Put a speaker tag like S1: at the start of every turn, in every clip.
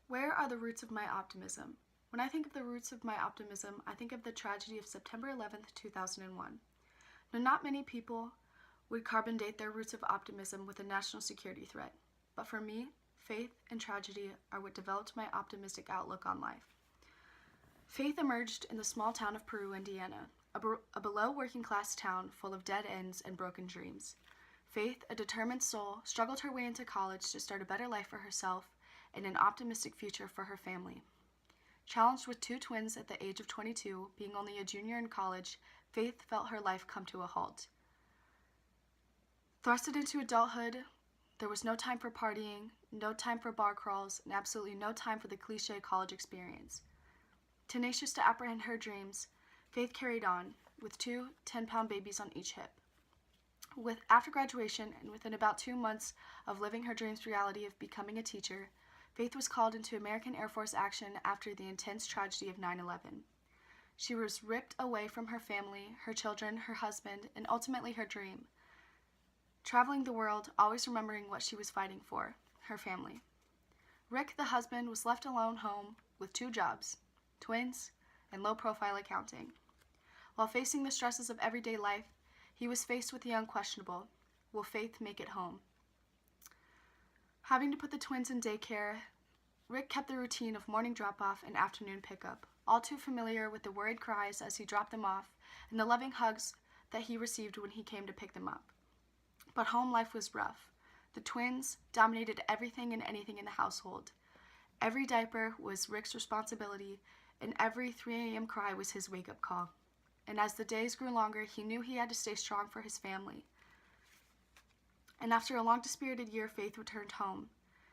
S1: Where are the roots of my optimism? When I think of the roots of my optimism, I think of the tragedy of September 11th, 2001. Now, not many people would carbon date their roots of optimism with a national security threat, but for me, faith and tragedy are what developed my optimistic outlook on life. Faith emerged in the small town of Peru, Indiana, a below working class town full of dead ends and broken dreams. Faith, a determined soul, struggled her way into college to start a better life for herself and an optimistic future for her family. Challenged with two twins at the age of 22, being only a junior in college, Faith felt her life come to a halt. Thrusted into adulthood, there was no time for partying, no time for bar crawls, and absolutely no time for the cliche college experience. Tenacious to apprehend her dreams, Faith carried on, with two 10-pound babies on each hip. After graduation, and within about 2 months of living her dream's reality of becoming a teacher, Faith was called into American Air Force action after the intense tragedy of 9/11. She was ripped away from her family, her children, her husband, and ultimately her dream. Traveling the world, always remembering what she was fighting for, her family. Rick, the husband, was left alone home with 2 jobs, twins, and low-profile accounting. While facing the stresses of everyday life, he was faced with the unquestionable: will Faith make it home? Having to put the twins in daycare, Rick kept the routine of morning drop-off and afternoon pickup, all too familiar with the worried cries as he dropped them off and the loving hugs that he received when he came to pick them up. But home life was rough. The twins dominated everything and anything in the household. Every diaper was Rick's responsibility, and every 3 a.m. cry was his wake-up call. And as the days grew longer, he knew he had to stay strong for his family. And after a long dispirited year, Faith returned home.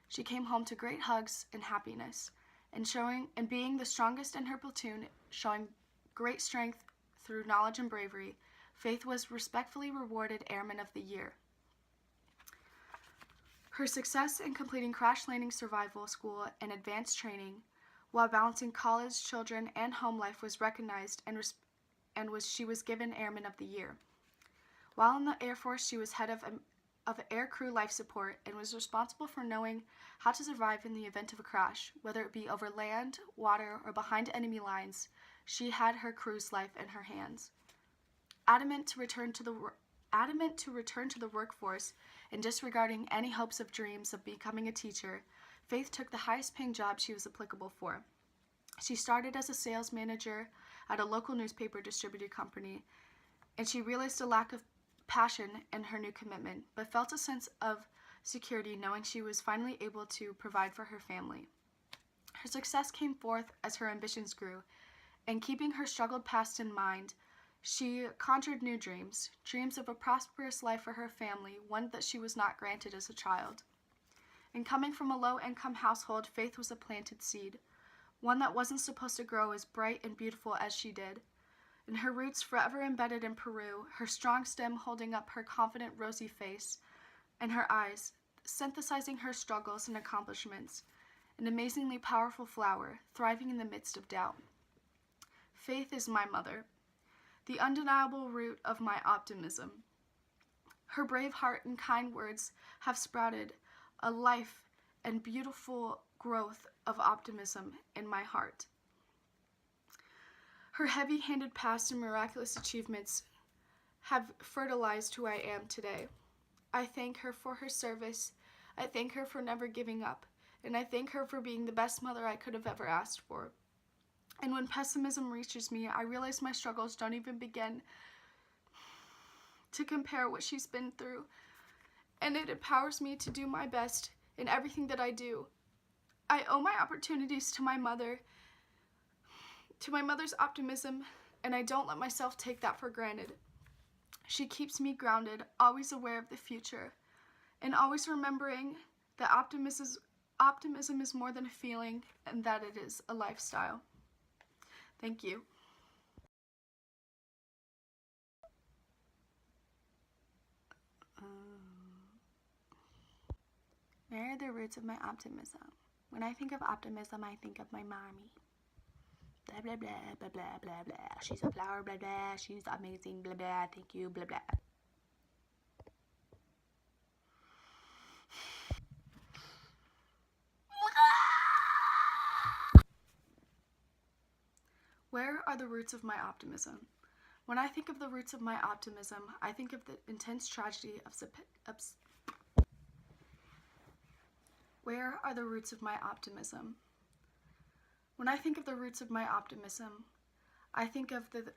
S1: She came home to great hugs and happiness, and being the strongest in her platoon, showing great strength through knowledge and bravery, Faith was respectfully rewarded Airman of the Year. Her success in completing crash landing survival school and advanced training, while balancing college, children, and home life, was recognized she was given Airman of the Year. While in the Air Force, she was head of air crew life support and was responsible for knowing how to survive in the event of a crash, whether it be over land, water, or behind enemy lines. She had her crew's life in her hands. Adamant to return to the workforce and disregarding any hopes of dreams of becoming a teacher, Faith took the highest paying job she was applicable for. She started as a sales manager at a local newspaper distributor company, and she realized a lack of passion in her new commitment, but felt a sense of security knowing she was finally able to provide for her family. Her success came forth as her ambitions grew, and keeping her struggled past in mind, she conjured new dreams of a prosperous life for her family, one that she was not granted as a child. And coming from a low-income household, Faith was a planted seed, one that wasn't supposed to grow as bright and beautiful as she did. And her roots forever embedded in Peru, her strong stem holding up her confident rosy face, and her eyes, synthesizing her struggles and accomplishments, an amazingly powerful flower, thriving in the midst of doubt. Faith is my mother, the undeniable root of my optimism. Her brave heart and kind words have sprouted a life and beautiful growth of optimism in my heart. Her heavy-handed past and miraculous achievements have fertilized who I am today. I thank her for her service. I thank her for never giving up. And I thank her for being the best mother I could have ever asked for. And when pessimism reaches me, I realize my struggles don't even begin to compare what she's been through. And it empowers me to do my best in everything that I do. I owe my opportunities to my mother, to my mother's optimism, and I don't let myself take that for granted. She keeps me grounded, always aware of the future, and always remembering that optimism is more than a feeling and that it is a lifestyle. Thank you. Where are the roots of my optimism? When I think of optimism, I think of my mommy. Blah, blah, blah, blah, blah, blah, blah. She's a flower, blah, blah. She's amazing, blah, blah. Thank you, blah, blah. are the roots of my optimism? When I think of the roots of my optimism, I think of the intense tragedy of Where are the roots of my optimism? When I think of the roots of my optimism, I think of the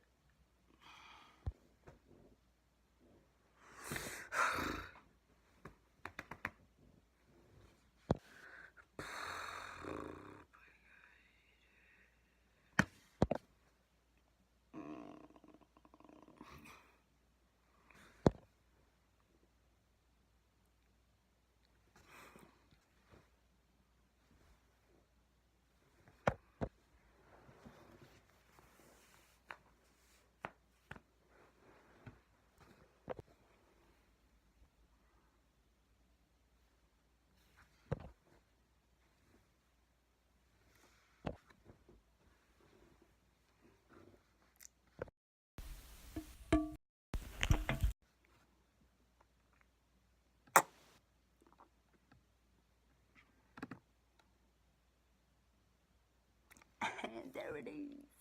S2: And there it is.